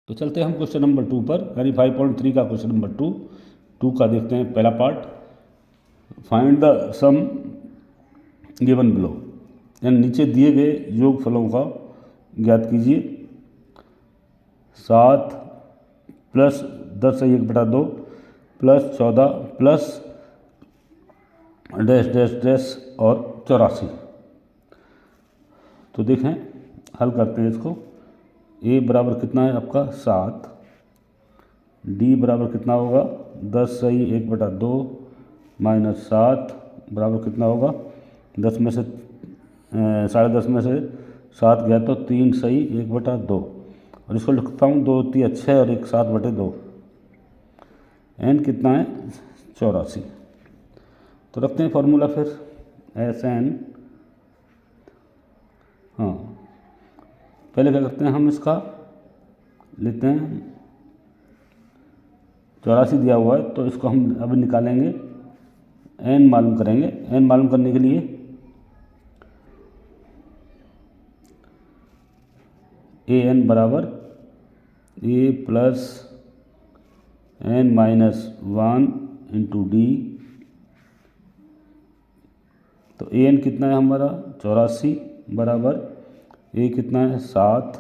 तो चलते हैं हम क्वेश्चन नंबर 2 पर, यानी 5.3 का क्वेश्चन नंबर 2 का देखते हैं। पहला part, find the sum given below, यानी नीचे दिए गए योग फलों का ज्ञात कीजिए। 7 plus 10/1/2 plus 14 plus dash dash dash और 84। तो देखें, हल करते हैं इसको। ए बराबर कितना है आपका 7, डी बराबर कितना होगा 10/1/2 माइनस 7 बराबर कितना होगा 10 में से 10.5 में से 7 गया तो 3/1/2, और इसको लिखता हूँ 2 3 6 और 1 7/2। एन कितना है 84। तो रखते हैं फॉर्मूला फिर, एस एन। हाँ, पहले क्या करते हैं, हम इसका लेते हैं 84 दिया हुआ है, तो इसको हम अभी निकालेंगे, एन मालूम करेंगे। एन मालूम करने के लिए ए एन बराबर ए प्लस n-1 इंटू डी। तो ए एन कितना है हमारा 84 बराबर ए कितना है 7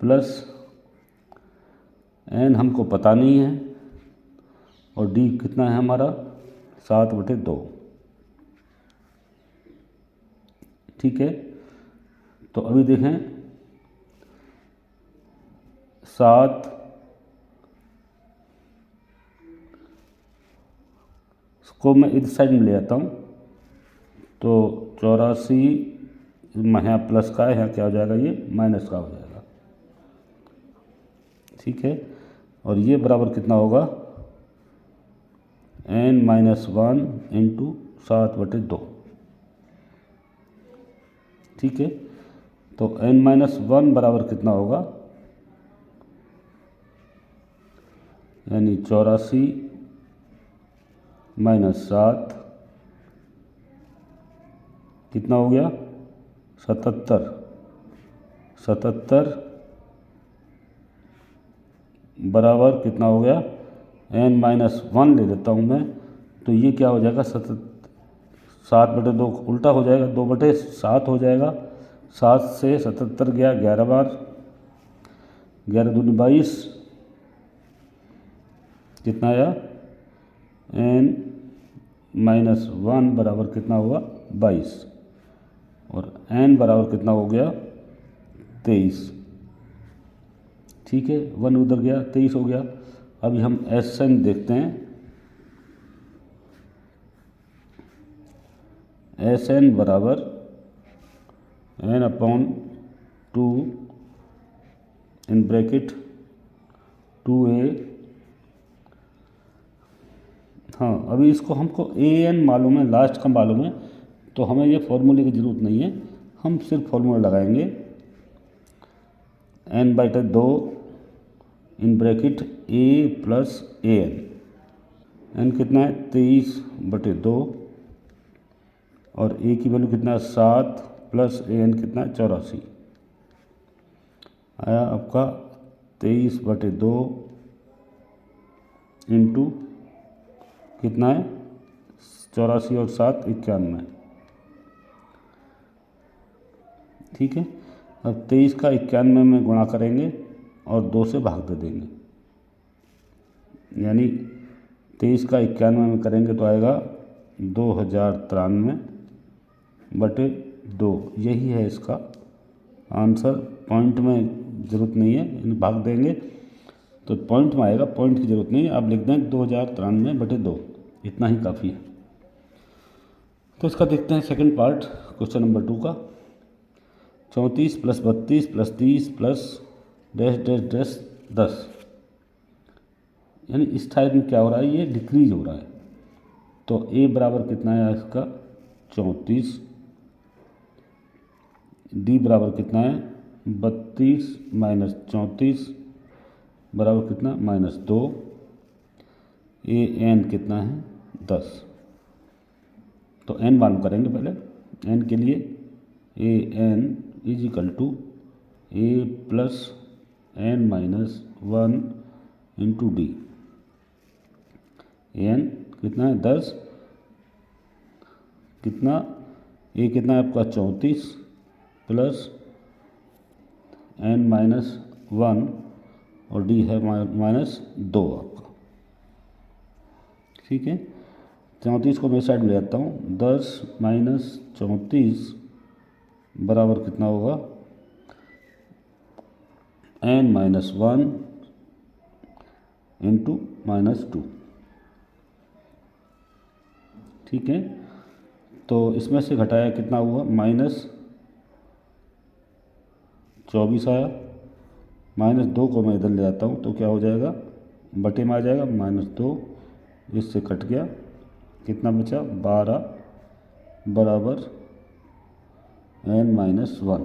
प्लस एन हमको पता नहीं है, और डी कितना है हमारा 7/2। ठीक है, तो अभी देखें 7 को मैं इस साइड में ले आता हूँ, तो 84 यहाँ प्लस का है, यहाँ क्या हो जाएगा, ये माइनस का हो जाएगा। ठीक है, और ये बराबर कितना होगा n-1 इंटू 7/2। ठीक है, तो n-1 बराबर कितना होगा, यानी 84 माइनस 7 कितना हो गया 77 बराबर कितना हो गया n-1 ले लेता हूँ मैं, तो ये क्या हो जाएगा 7/2 उल्टा हो जाएगा, 2/7 हो जाएगा। 7 से 77 गया 11 बार, 11 दूनी 22, कितना आया n-1 बराबर कितना होगा 22, और n बराबर कितना हो गया 23। ठीक है, 1 उधर गया 23 हो गया। अभी हम एस एन देखते हैं। एस एन बराबर n/2 इन ब्रैकेट 2a। हाँ, अभी इसको हमको ए एन मालूम है, लास्ट का मालूम है, तो हमें ये फॉर्मूले की ज़रूरत नहीं है, हम सिर्फ फॉर्मूला लगाएंगे n/2 in bracket a plus a n. N कितना है 23/2, और ए की वैल्यू कितना है 7 प्लस ए एन कितना है 84, आया आपका 23/2 इंटू कितना है 84 और 7 91। ठीक है, अब 23 का 91 में गुणा करेंगे और 2 से भाग दे देंगे, यानी 23 का 91 में करेंगे तो आएगा 2093/2। यही है इसका आंसर। पॉइंट में ज़रूरत नहीं है, इन भाग देंगे तो पॉइंट में आएगा, पॉइंट की ज़रूरत नहीं है, आप लिख दें 2093/2, इतना ही काफ़ी है। तो इसका देखते हैं सेकंड पार्ट क्वेश्चन नंबर 2 का। 34 plus 32 plus 30 plus dash dash dash 10, यानी इस टाइप में क्या हो रहा है, ये डिक्रीज हो रहा है। तो ए बराबर कितना है इसका 34, डी बराबर कितना है 32 माइनस 34 बराबर कितना -2, ए एन कितना है 10। तो एन मालूम करेंगे पहले। एन के लिए A N is equal to A plus n minus 1 into D. n कितना है 10, कितना ये कितना है आपका 34 प्लस n माइनस 1 और डी है माइनस 2 आपका। ठीक है, 34 को मैं साइड में ले आता हूँ। 10 माइनस 34 बराबर कितना होगा n माइनस 1 इंटू माइनस 2। ठीक है, तो इसमें से घटाया कितना हुआ माइनस 24 आया। माइनस 2 को मैं इधर ले आता हूँ तो क्या हो जाएगा बटे में आ जाएगा माइनस 2, इससे कट गया, कितना बचा 12 बराबर n माइनस 1।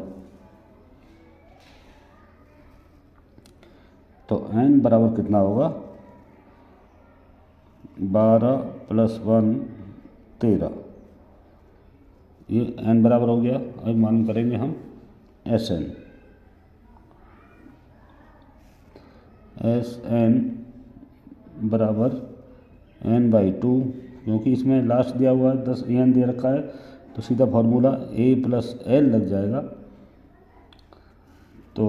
तो n बराबर कितना होगा 12 प्लस 1 13। ये n बराबर हो गया। अब मालूम करेंगे हम Sn। Sn बराबर n बाई 2, क्योंकि इसमें लास्ट दिया हुआ है 10 an दे रखा है तो सीधा फार्मूला a प्लस l लग जाएगा। तो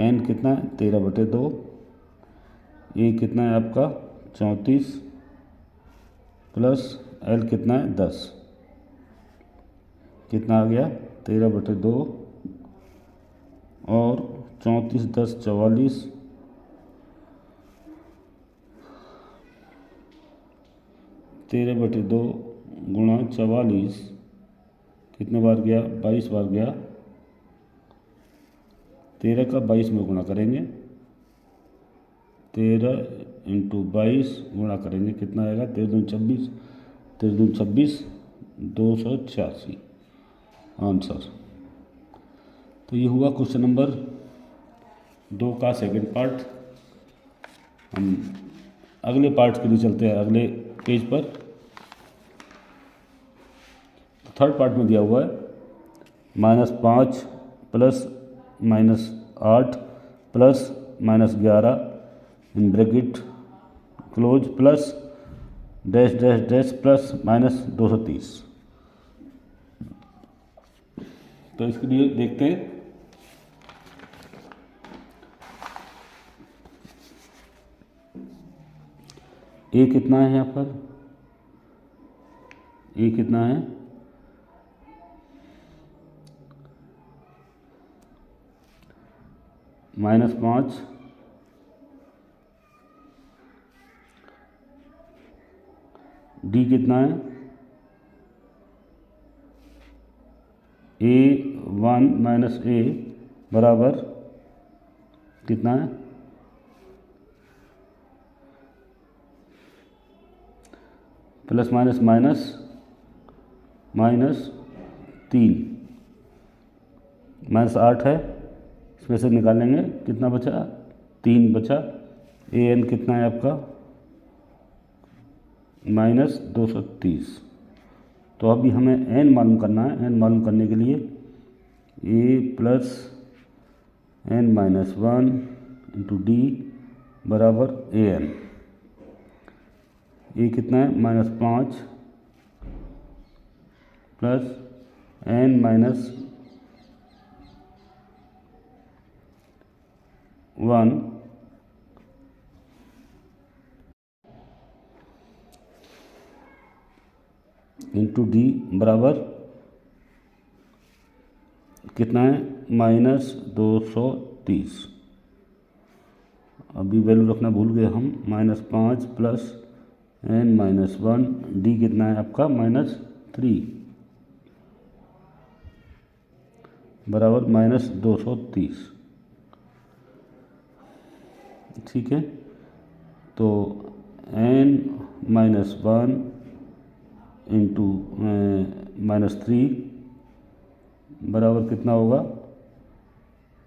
n कितना है 13/2, a कितना है आपका 34 प्लस l कितना है 10, कितना आ गया 13/2 और 34 10 44, 13/2 गुणा 44 कितने बार गया 22 बार गया। 13 का 22 में गुणा करेंगे, 13 इंटू 22 गुणा करेंगे, कितना आएगा 13 दूनी 26, 13 दूनी 26 286 आंसर। तो ये हुआ क्वेश्चन नंबर 2 का सेकंड पार्ट। हम अगले पार्ट के लिए चलते हैं अगले पेज पर। तो थर्ड पार्ट में दिया हुआ है -5 plus -8 plus -11 in bracket close plus dash dash dash plus -230। तो इसके लिए देखते हैं ए कितना है यहाँ पर, ए कितना है -5 डी कितना है A1 माइनस ए बराबर कितना है प्लस माइनस माइनस -3 -8 है, इसमें से निकालेंगे कितना बचा 3 बचा। an कितना है आपका -230। तो अभी हमें n मालूम करना है। n मालूम करने के लिए a plus n minus 1 into D बराबर an। ए कितना है -5 plus n minus 1 into D बराबर कितना है -230। अभी वैल्यू रखना भूल गए हम। -5 प्लस n माइनस 1 डी कितना है आपका -3 बराबर -230। ठीक है, तो n माइनस 1 इंटू -3 बराबर कितना होगा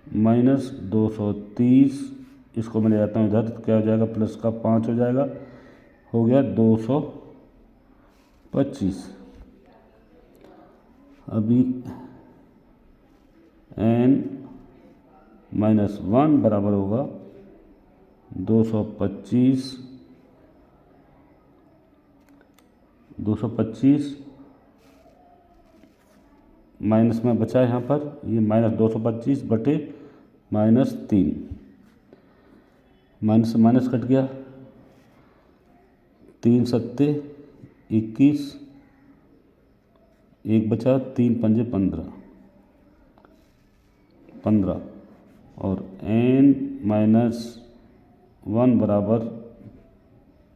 -230। इसको मैं ले जाता हूँ इधर, क्या हो जाएगा प्लस का 5 हो जाएगा, हो गया 225। अभी n -1 बराबर होगा 225 माइनस में बचा है यहाँ पर ये -225 बटे -3, माइनस से माइनस कट गया, 3 सत्ते 21, एक बचा, 3 पंजे 15 और n-1 बराबर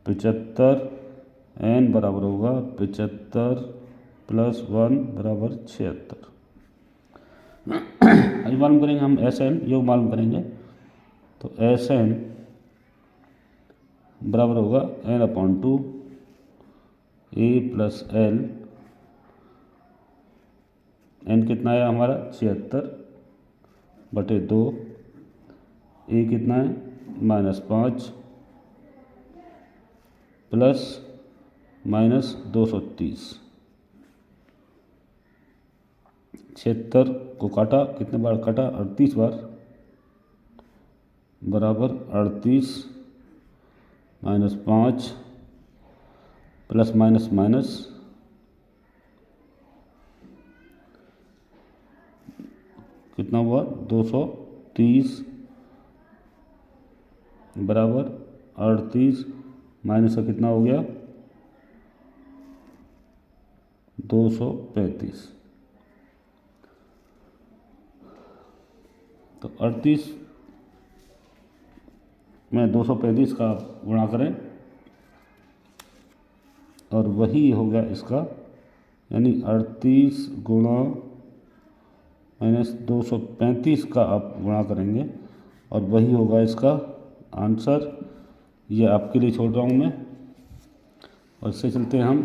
75, n बराबर होगा 75 + 1 बराबर 76। अभी मालूम करेंगे हम Sn योग मालूम करेंगे, तो Sn बराबर होगा n/2 a + l, n कितना है हमारा 76 बटे 2, a कितना है -5 प्लस -230, 76 को काटा, कितने बार काटा 38 बार, बराबर 38 -5 प्लस माइनस माइनस कितना हुआ 230 बराबर 38 माइनस का कितना हो गया 235। तो 38 में 235 का गुणा करें और वही होगा इसका, यानी 38 गुणा -235 का आप गुणा करेंगे और वही होगा इसका आंसर। ये आपके लिए छोड़ रहा हूँ मैं, और इससे चलते हैं हम